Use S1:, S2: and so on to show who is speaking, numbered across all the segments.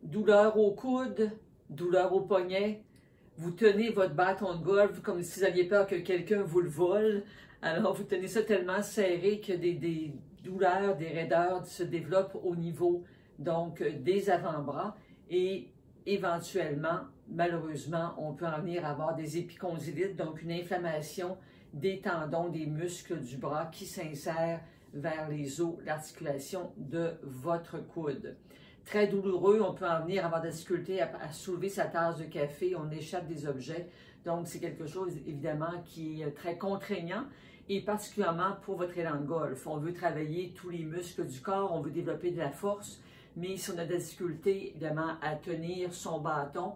S1: douleur au coude, douleur au poignet. Vous tenez votre bâton de golf comme si vous aviez peur que quelqu'un vous le vole. Alors, vous tenez ça tellement serré que des douleurs, des raideurs se développent au niveau donc des avant-bras et éventuellement, malheureusement, on peut en venir à avoir des épicondylites, donc une inflammation des tendons, des muscles du bras qui s'insèrent vers les os, l'articulation de votre coude. Très douloureux, on peut en venir à avoir des difficultés à soulever sa tasse de café, on échappe des objets. Donc, c'est quelque chose, évidemment, qui est très contraignant et particulièrement pour votre élan de golf. On veut travailler tous les muscles du corps, on veut développer de la force, mais si on a des difficultés, évidemment, à tenir son bâton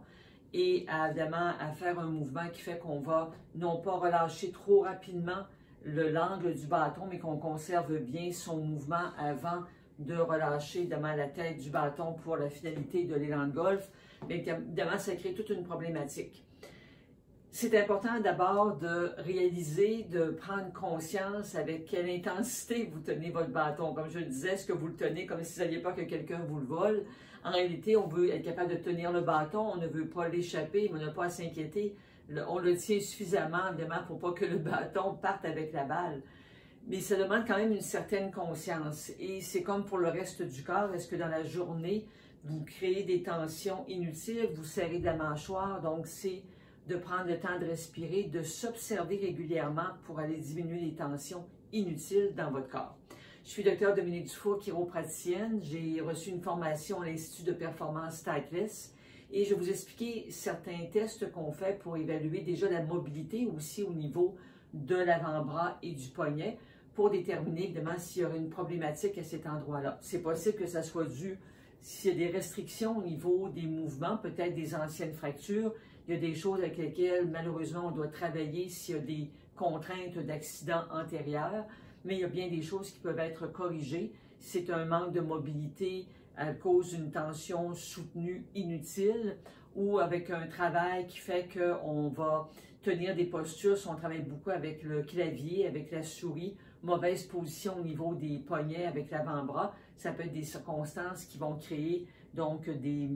S1: et évidemment à faire un mouvement qui fait qu'on va non pas relâcher trop rapidement l'angle du bâton, mais qu'on conserve bien son mouvement avant de relâcher évidemment la tête du bâton pour la finalité de l'élan de golf, mais évidemment, ça crée toute une problématique. C'est important d'abord de réaliser, de prendre conscience avec quelle intensité vous tenez votre bâton. Comme je le disais, est-ce que vous le tenez comme si vous n'aviez pas que quelqu'un vous le vole? En réalité, on veut être capable de tenir le bâton, on ne veut pas l'échapper, mais on n'a pas à s'inquiéter. On le tient suffisamment, évidemment, pour pas que le bâton parte avec la balle. Mais ça demande quand même une certaine conscience. Et c'est comme pour le reste du corps. Est-ce que dans la journée, vous créez des tensions inutiles, vous serrez de la mâchoire? Donc, c'est de prendre le temps de respirer, de s'observer régulièrement pour aller diminuer les tensions inutiles dans votre corps. Je suis Dr Dominique Dufour, chiropraticienne. J'ai reçu une formation à l'Institut de performance Titleist et je vais vous expliquer certains tests qu'on fait pour évaluer déjà la mobilité aussi au niveau de l'avant-bras et du poignet pour déterminer évidemment s'il y aurait une problématique à cet endroit-là. C'est possible que ça soit dû s'il y a des restrictions au niveau des mouvements, peut-être des anciennes fractures. Il y a des choses avec lesquelles, malheureusement, on doit travailler s'il y a des contraintes d'accidents antérieurs, mais il y a bien des choses qui peuvent être corrigées. C'est un manque de mobilité à cause d'une tension soutenue inutile ou avec un travail qui fait qu'on va tenir des postures. Si on travaille beaucoup avec le clavier, avec la souris, mauvaise position au niveau des poignets avec l'avant-bras, ça peut être des circonstances qui vont créer donc des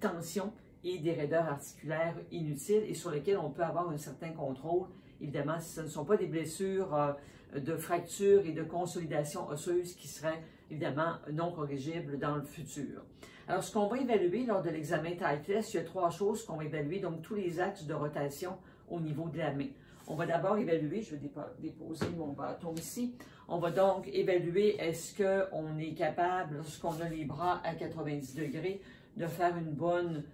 S1: tensions et des raideurs articulaires inutiles et sur lesquelles on peut avoir un certain contrôle. Évidemment, si ce ne sont pas des blessures de fractures et de consolidation osseuse qui seraient évidemment non corrigibles dans le futur. Alors, ce qu'on va évaluer lors de l'examen Titleist, il y a 3 choses qu'on va évaluer, donc tous les axes de rotation au niveau de la main. On va d'abord évaluer, je vais déposer mon bâton ici, on va donc évaluer est-ce qu'on est capable, lorsqu'on a les bras à 90 degrés, de faire une bonne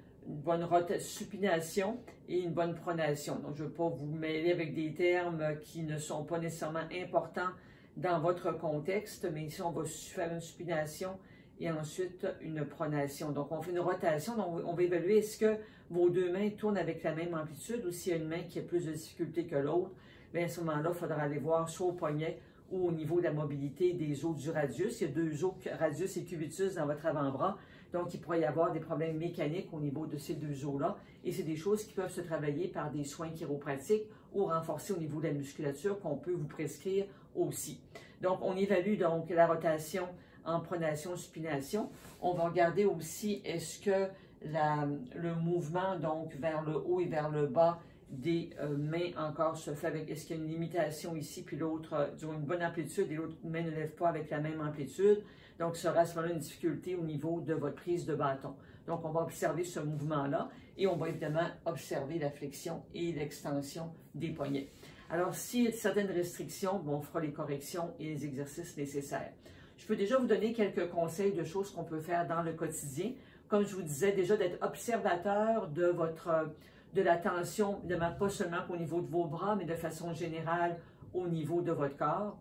S1: supination et une bonne pronation. Donc, je ne veux pas vous mêler avec des termes qui ne sont pas nécessairement importants dans votre contexte, mais ici, on va faire une supination et ensuite une pronation. Donc, on fait une rotation. Donc, on va évaluer est-ce que vos 2 mains tournent avec la même amplitude ou s'il y a une main qui a plus de difficulté que l'autre. Bien, à ce moment-là, il faudra aller voir soit au poignet ou au niveau de la mobilité des os du radius. Il y a 2 os, radius et cubitus, dans votre avant-bras. Donc, il pourrait y avoir des problèmes mécaniques au niveau de ces 2 os-là. Et c'est des choses qui peuvent se travailler par des soins chiropratiques ou renforcer au niveau de la musculature qu'on peut vous prescrire aussi. Donc, on évalue donc la rotation en pronation, supination. On va regarder aussi est-ce que le mouvement donc vers le haut et vers le bas des mains encore se fait avec, est-ce qu'il y a une limitation ici, puis l'autre ont une bonne amplitude et l'autre main ne lève pas avec la même amplitude. Donc, ce sera à ce moment-là une difficulté au niveau de votre prise de bâton. Donc, on va observer ce mouvement-là et on va évidemment observer la flexion et l'extension des poignets. Alors, s'il y a certaines restrictions, bon, on fera les corrections et les exercices nécessaires. Je peux déjà vous donner quelques conseils de choses qu'on peut faire dans le quotidien. Comme je vous disais, déjà d'être observateur de la tension, évidemment pas seulement au niveau de vos bras, mais de façon générale au niveau de votre corps.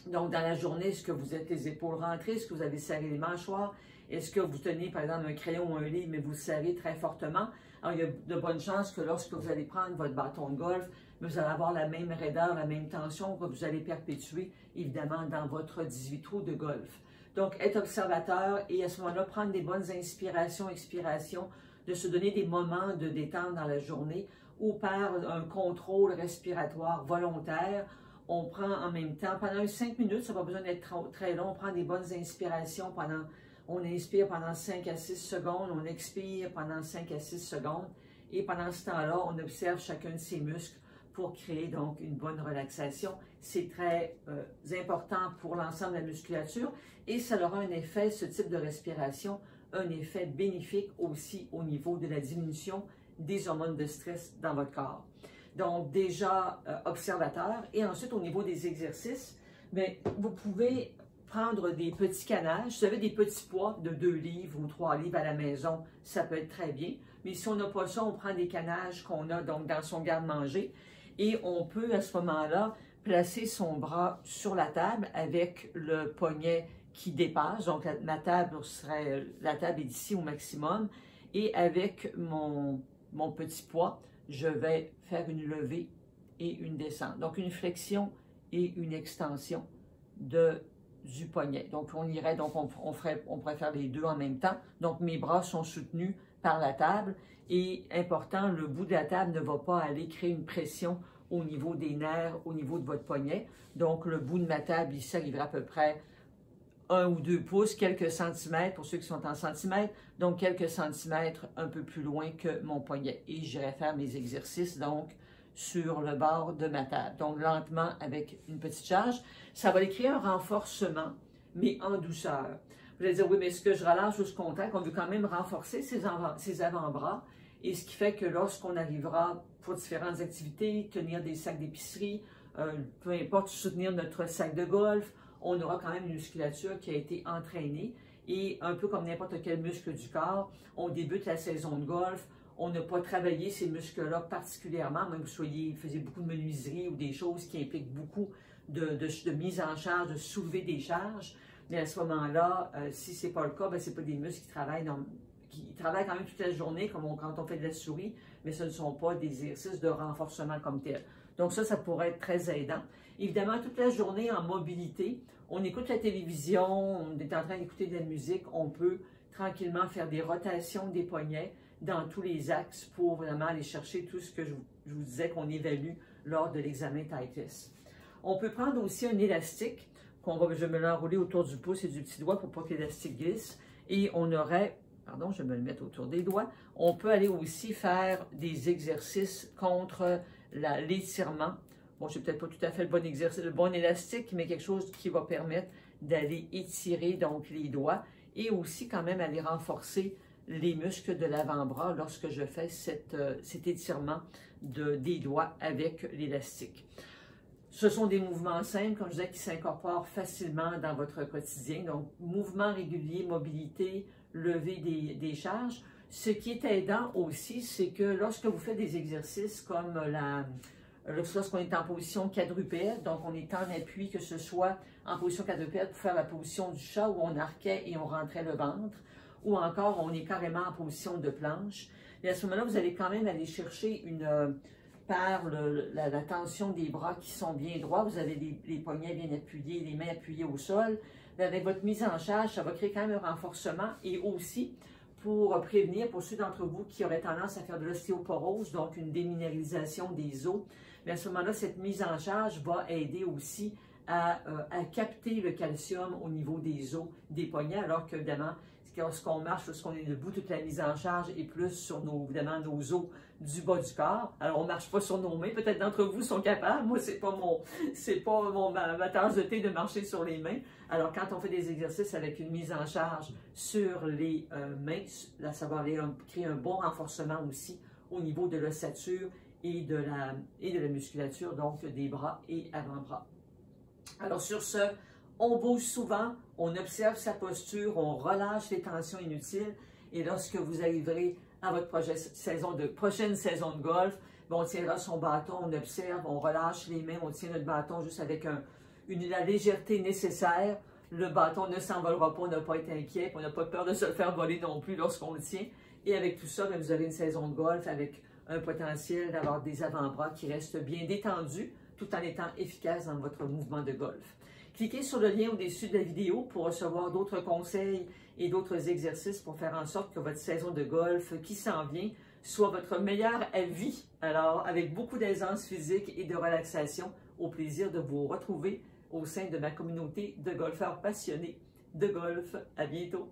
S1: Donc, dans la journée, est-ce que vous êtes les épaules rentrées? Est-ce que vous avez serré les mâchoires? Est-ce que vous tenez, par exemple, un crayon ou un livre, mais vous le serrez très fortement? Alors, il y a de bonnes chances que lorsque vous allez prendre votre bâton de golf, vous allez avoir la même raideur, la même tension que vous allez perpétuer, évidemment, dans votre 18 trous de golf. Donc, être observateur et à ce moment-là, prendre des bonnes inspirations, expirations, de se donner des moments de détente dans la journée ou par un contrôle respiratoire volontaire. On prend en même temps, pendant 5 minutes, ça n'a pas besoin d'être très long, on prend des bonnes inspirations pendant On inspire pendant 5 à 6 secondes, on expire pendant 5 à 6 secondes. Et pendant ce temps-là, on observe chacun de ces muscles pour créer donc une bonne relaxation. C'est très important pour l'ensemble de la musculature et ça aura un effet, ce type de respiration, un effet bénéfique aussi au niveau de la diminution des hormones de stress dans votre corps. Donc déjà observateur et ensuite au niveau des exercices, bien, vous pouvez prendre des petits canages. Si vous avez des petits poids de 2 livres ou 3 livres à la maison, ça peut être très bien. Mais si on n'a pas ça, on prend des canages qu'on a donc dans son garde-manger et on peut à ce moment-là placer son bras sur la table avec le poignet qui dépasse. Donc ma table serait, la table est ici au maximum et avec mon petit poids, je vais faire une levée et une descente. Donc une flexion et une extension du poignet. Donc on irait, donc on pourrait faire les deux en même temps. Donc mes bras sont soutenus par la table et important, le bout de la table ne va pas aller créer une pression au niveau des nerfs, au niveau de votre poignet. Donc le bout de ma table ici arrivera à peu près 1 ou 2 pouces, quelques centimètres pour ceux qui sont en centimètres, donc quelques centimètres un peu plus loin que mon poignet. Et j'irai faire mes exercices donc sur le bord de ma table. Donc lentement avec une petite charge. Ça va aller créer un renforcement, mais en douceur. Vous allez dire, oui, mais est-ce que je relâche jusqu'au contact? On veut quand même renforcer ses avant-bras. Et ce qui fait que lorsqu'on arrivera pour différentes activités, tenir des sacs d'épicerie, peu importe, soutenir notre sac de golf, on aura quand même une musculature qui a été entraînée. Et un peu comme n'importe quel muscle du corps, on débute la saison de golf, on n'a pas travaillé ces muscles-là particulièrement, même que vous faisiez beaucoup de menuiserie ou des choses qui impliquent beaucoup de mise en charge, de soulever des charges. Mais à ce moment-là, si ce n'est pas le cas, ce n'est pas des muscles qui travaillent quand même toute la journée, comme quand on fait de la souris, mais ce ne sont pas des exercices de renforcement comme tel. Donc ça pourrait être très aidant. Évidemment, toute la journée en mobilité, on écoute la télévision, on est en train d'écouter de la musique, on peut tranquillement faire des rotations des poignets dans tous les axes pour vraiment aller chercher tout ce que je vous disais qu'on évalue lors de l'examen TITES. On peut prendre aussi un élastique, je vais me l'enrouler autour du pouce et du petit doigt pour pas que l'élastique glisse, et on aurait, pardon, je vais me le mettre autour des doigts, on peut aller aussi faire des exercices contre l'étirement. Bon, je n'ai peut-être pas tout à fait le bon exercice, le bon élastique, mais quelque chose qui va permettre d'aller étirer donc les doigts et aussi quand même aller renforcer les muscles de l'avant-bras lorsque je fais cet étirement des doigts avec l'élastique. Ce sont des mouvements simples, comme je disais, qui s'incorporent facilement dans votre quotidien. Donc, mouvements réguliers, mobilité, lever des charges. Ce qui est aidant aussi, c'est que lorsque vous faites des exercices comme lorsqu'on est en position quadrupède, donc on est en appui, que ce soit en position quadrupède pour faire la position du chat où on arquait et on rentrait le ventre, ou encore on est carrément en position de planche. Et à ce moment-là, vous allez quand même aller chercher par la tension des bras qui sont bien droits, vous avez les poignets bien appuyés, les mains appuyées au sol. Mais avec votre mise en charge, ça va créer quand même un renforcement et aussi pour prévenir, pour ceux d'entre vous qui auraient tendance à faire de l'ostéoporose, donc une déminéralisation des os, mais à ce moment-là, cette mise en charge va aider aussi à capter le calcium au niveau des os, des poignets, alors qu'évidemment, lorsqu'on marche, lorsqu'on est debout, toute la mise en charge est plus sur évidemment nos os du bas du corps. Alors, on ne marche pas sur nos mains. Peut-être d'entre vous sont capables. Moi, c'est pas ma tasse de thé de marcher sur les mains. Alors, quand on fait des exercices avec une mise en charge sur les mains, là, ça va aller créer un bon renforcement aussi au niveau de l'ossature et de la musculature, donc des bras et avant-bras. Alors, sur ce, on bouge souvent, on observe sa posture, on relâche les tensions inutiles et lorsque vous arriverez à votre prochaine saison de golf, on tiendra son bâton, on observe, on relâche les mains, on tient notre bâton juste avec la légèreté nécessaire. Le bâton ne s'envolera pas, on n'a pas été inquiet, on n'a pas peur de se le faire voler non plus lorsqu'on le tient. Et avec tout ça, vous avez une saison de golf avec un potentiel d'avoir des avant-bras qui restent bien détendus tout en étant efficaces dans votre mouvement de golf. Cliquez sur le lien au-dessus de la vidéo pour recevoir d'autres conseils et d'autres exercices pour faire en sorte que votre saison de golf qui s'en vient soit votre meilleure à vie. Alors, avec beaucoup d'aisance physique et de relaxation, au plaisir de vous retrouver au sein de ma communauté de golfeurs passionnés de golf. À bientôt!